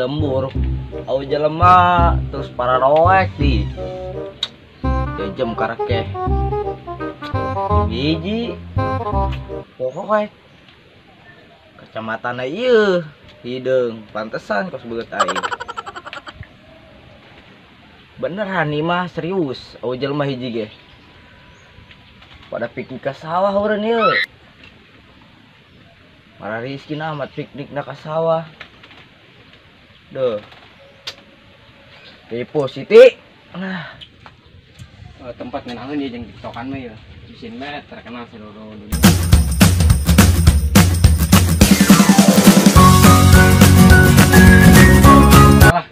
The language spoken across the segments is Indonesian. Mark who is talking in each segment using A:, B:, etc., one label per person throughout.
A: lembur. Au jelema terus para roek di. Jajem karake. Biji. Pokoknya kacamata ieu hideung pantesan kos beuget aing. Beneran nih mah serius. Au jelema hiji ge. Pada piknik ke sawah urang ieu. Para Rizky amat piknik ka sawah. Duh. Tipu Siti. Nah,
B: tempat ngenaheun ieu jeung tiktokan mah ya. Di sini mah terkenal seluruh dunia. Salah.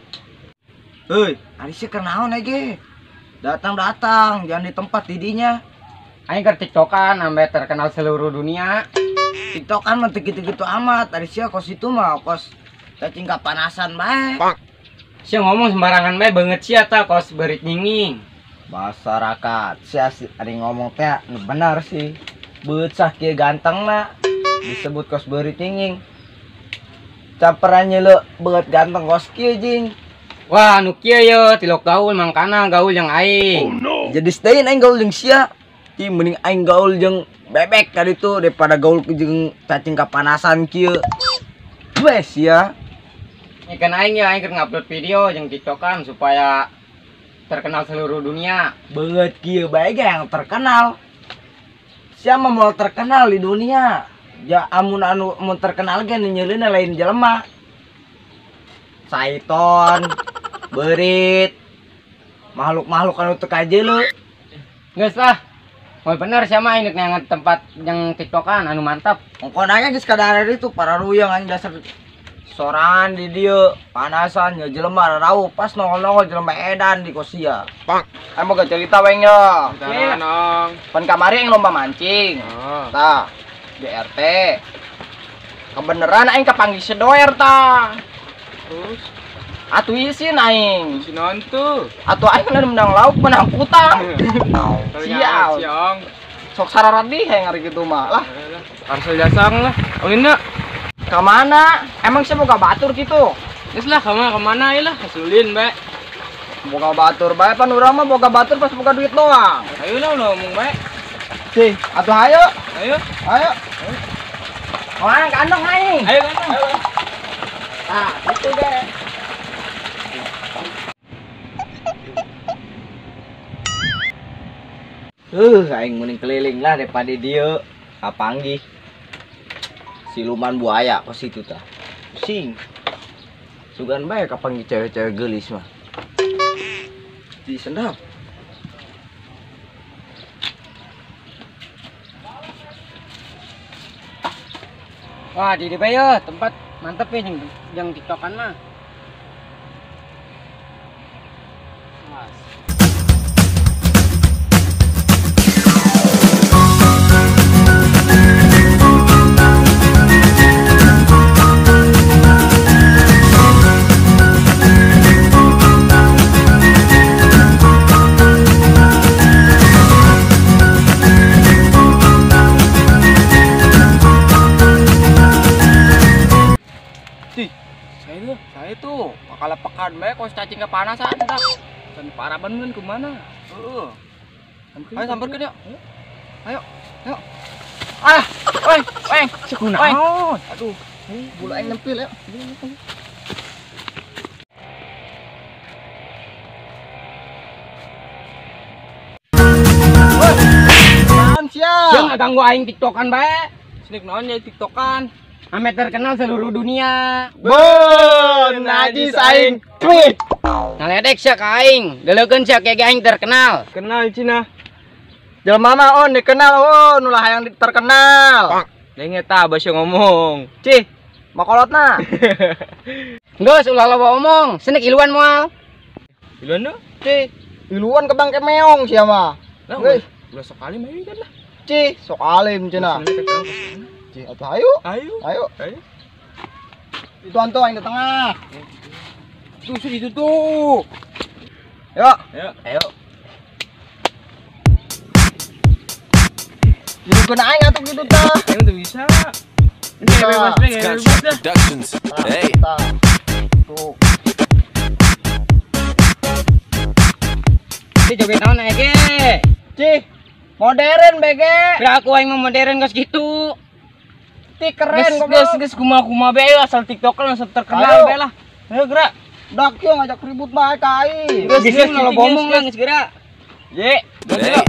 A: Heuy, ari sih kenaon ege? Datang-datang, jangan di tempat didinya.
B: Aing keur tiktokan sampai terkenal seluruh dunia.
A: TikTokan mah teu gitu-gitu amat. Ari sia kos itu mah kos cacing kapanasan bae.
B: Sia ngomong sembarangan bae beungeut sia tah kos beurit nyinging.
A: Masyarakat, sia ari ngomong teh benar sih. Beut sah kieu gantengna disebut kos beurit nyinging. Camperan nyeleu beut ganteng kos kieu jing.
B: Wah, nu kieu ye tilok gaul mangkana gaul yang aing.
A: Jadi stein aing gaul jeung sia. Ti mending aing gaul jeung bebek tadi tuh daripada gaul jeung cacing kapanasan kieu. Wes ya.
B: Ikan aing ya aing keur ngupload video jeung tiktokan supaya terkenal seluruh dunia.
A: Beut kieu bae ge yang terkenal. Sia mah mau terkenal di dunia. Ya amun anu mun terkenal ge nyeuleuna lain jelema. Saiton, beurit, makhluk-makhluk anu teu kajeuleu.
B: Geus lah. Oh bener siapa ini yang tempat yang tiktokan anu mantap.
A: Ngkonanya geus kadar itu para ruyang anjing dasar sorangan di dieu panasan ya jelema rarauh pas nongol-nongol jelema edan di kosia. Pak, aing mau cerita we nya.
B: Nong.
A: Pan kamari aing lomba mancing.
B: Oh.
A: Tah, di RT. Kebeneran aing kepanggil sedoer tah.
B: Terus
A: atuh isin aing.
B: si nontu.
A: Atuh aing menang lauk menang kutang.
B: Sial.
A: Siang. Sok sararat di ngari kitu mah. Lah,
B: Arsel jasang lah. Ulina.
A: ka mana? Emang saya boga batur gitu?
B: Geus lah kemana ya lah hasulin bae.
A: Boga batur bae pan urang mah boga batur pas boga duit doang.
B: Ayo lah ngomong bae.
A: Cih, atuh ayo.
B: Ayo.
A: Ayo. Wah, kandong aing.
B: Ayo kan.
A: Ah, itu deh. Aing mending keliling lah daripada dia kapanggih. Siluman buaya ke situ tah. Sing. Sugan bae kapanggih cewek-cewek geulis mah. Di sendap.
B: Wah, di bae ya tempat mantep ya yang tiktokan mah. Saya tuh bakal pekan bae kos cacing kepanasan dak. Dan parah banget kemana? Ayo sampeurkeun yuk. Ayo. Ah, weng.
A: Sekunaon? Aduh, bulu aing nempel ya. Naon sia?
B: Jangan ganggu aing tiktokan bae. Snik naon ya tiktokan. Ame terkenal seluruh dunia.
A: Bon, najis aing tweet.
B: Ngaledek sia ka aing. Deleukeun sia kege aing terkenal.
A: Kenal Cina. Jelema mah on dikenal nu lah yang terkenal.
B: Deungeut tah basa ngomong.
A: Cih, makolotna.
B: Geus ulah loba omong, senek iluan moal.
A: Iluan nu? Cih, iluan ke Bang Kemeong sia mah.
B: Ulah sekali mah kan lah.
A: Cih, sok alim cenah. Cih, atuh ayo. Itu anto yang di tengah.
B: Tuh itu tuh.
A: Yuk. Ayo. Jadi kena aing atuh gitu tah.
B: Aing tuh bisa.
A: Bisa.
B: Bebas dah.
C: Productions. Hey.
B: Tuh. Ini joget naon ege?
A: Cih, modern bege.
B: Kira aku yang mau modern geus kitu.
A: Ti keren
B: Geus kumaha bae asal TikToker langsung terkenal bae lah. Ayo gerak.
A: Dak yo ngajak ribut bae kai.
B: Geus kalau ngomong lah geus gerak. Ye, geus.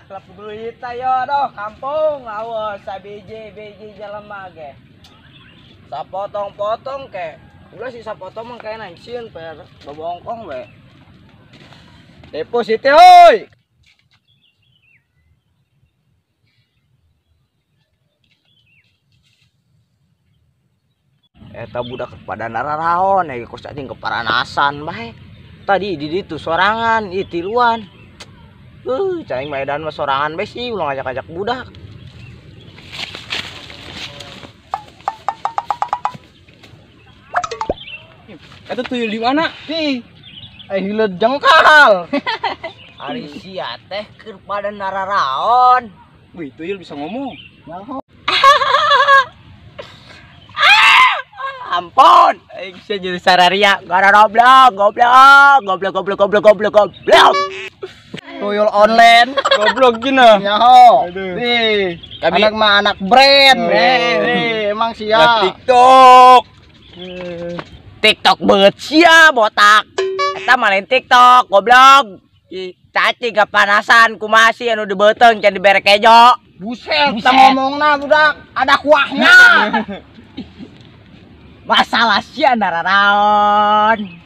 A: Klap duit ayo doh kampung awas sabiji jelema ge. Sapotong-potong ke. Ulah si sapotong mah kayak nancieun per babongkong we. Deposite heuy. Eta budak pada nararaon kos cacing keparanasan bae. Tadi di ditu sorangan, ieu tiluan. Cacing maedan mah sorangan bae sih ulah ngajak-ngajak budak.
B: Eta tuyul di mana?
A: Ih, hileud jengkal. Ari sia teh keur pada nararaon.
B: Wih, tuyul bisa ngomong.
A: Ampun, aing sia jadi sararia, gara goblok. Tuyul online,
B: Goblok gina.
A: nyaho.
B: Aduh.
A: Nih,
B: Kami-
A: anak mah anak brand.
B: Oh.
A: Nih, emang sia.
B: TikTok.
A: TikTok beut sia botak. Eta mah lain TikTok, goblok. Cacing kepanasan kumaha sih anu dibeuteng can dibere kejo. Buset, kita ngomongna budak, ada kuahnya. Masalah sia nararaon.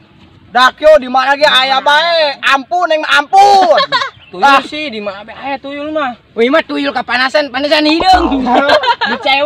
A: Dak yo di mana ge aya bae. Ampun yang ampun.
B: Tuyul sih di mana bae aya tuyul mah. Wih mah tuyul kepanasan hidung. Diceu.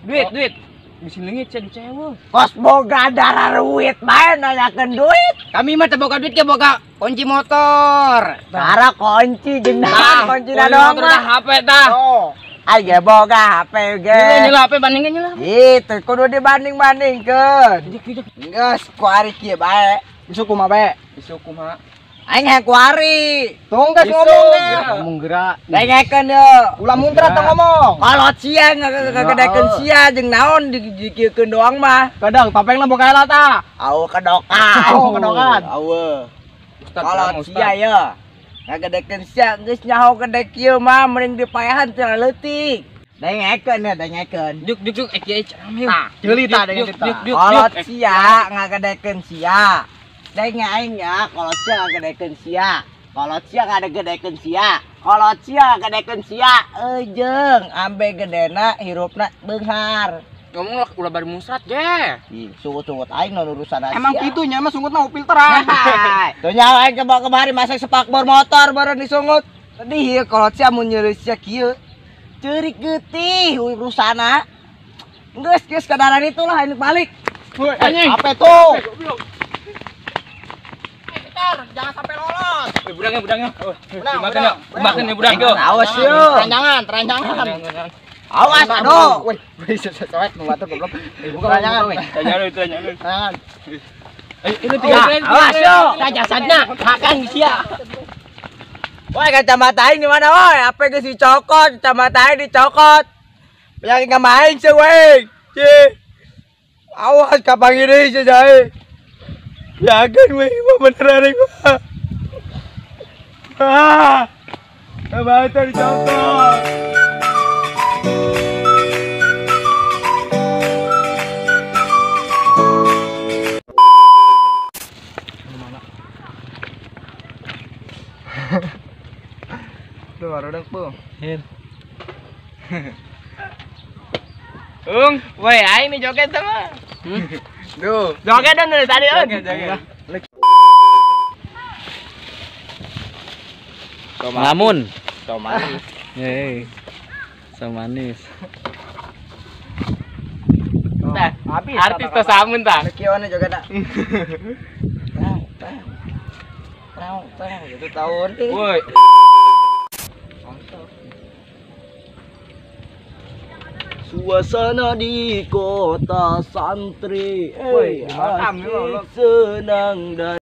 B: Duit. Bisa leungit cia diceu.
A: Kos boga dararuit bae nanyakeun duit.
B: Kami mah teu boga duit ke boga kunci motor.
A: Cara kunci jeung naon kuncina doang mah.
B: HP tah.
A: Oh, aya boga HP ge.
B: Nyela HP bandingkeun nyela.
A: Itu kudu dibanding-bandingkeun. Geus ku ari kieu bae. Isu kumaha bae?
B: Isu kumaha?
A: Aing hek ku ari. Tong geus
B: Isu,
A: ngomong ge.
B: gerak. Ngomong gerak.
A: Dengekeun yeuh. Ulah muntrat tong ngomong. Kalau sia ngagedekeun
B: Gerak.
A: sia jeung naon dikieukeun doang mah.
B: Kadang topengna boga heula tah.
A: Au kedokan.
B: Au, kedokan.
A: Aweul.
B: Ustaz,
A: Kalau
B: Ustaz.
A: sia ye. Ngagedekeun sia geus nyaho gede kieu mah mending dipayahan cenah leutik. Dengekeun ya, dengekeun.
B: Juk eki rame.
A: Nah,
B: ceuli tah
A: juk,
B: juk.
A: Kalau sia ngagedekeun sia. Deng aing ya, kalau sia ngagedekeun sia. Kalau sia ngagedekeun sia. Kalau sia ngagedekeun sia, jeung ambe gedena hirupna beunghar.
B: Ngomong lah ulah bari musrat ge.
A: Ih, sungut-sungut aing nu urusan sia.
B: Emang kitu nya mah sungutna filteran.
A: Tuh nyawa aing coba kemari masak spakbor motor baru disungut. Tadi ieu kalau sia mun nyeureus sia kieu. Ceurik getih urusana. Geus kadaran itulah ini balik.
B: Woi, anjing.
A: Apa tuh?
B: Jangan sampai lolos. Budangnya.
A: Budang.
B: Dimakan ya budang.
A: Awas yuk.
B: Teranjangan.
A: Awas aduh.
B: Wih, sewet nu batur goblok.
A: Teranjangan.
B: Teranjangan. Ini
A: Awas yuk.
B: Jasadna makan sia.
A: Woi kacamata aing di mana woi? Apa geus dicokot? Kacamata aing dicokot. Yang enggak main sih woi. Awas kapang ini sih jae. Yakin weh, mah beneran ini mah. Kacamata dicokot.
B: Tuh, rodang po. Woi, aing nih joget sama. Duh, joget dong dari tadi, Joget.
C: Ngelamun.
A: Manis.
C: Hei. So manis.
B: Tah,
A: habis.
B: artis tuh samun tah.
A: Kieuan juga dah. Gitu tahun.
B: Woi.
A: Suasana di kota santri,
B: Woi, makam ya,
A: asik senang dan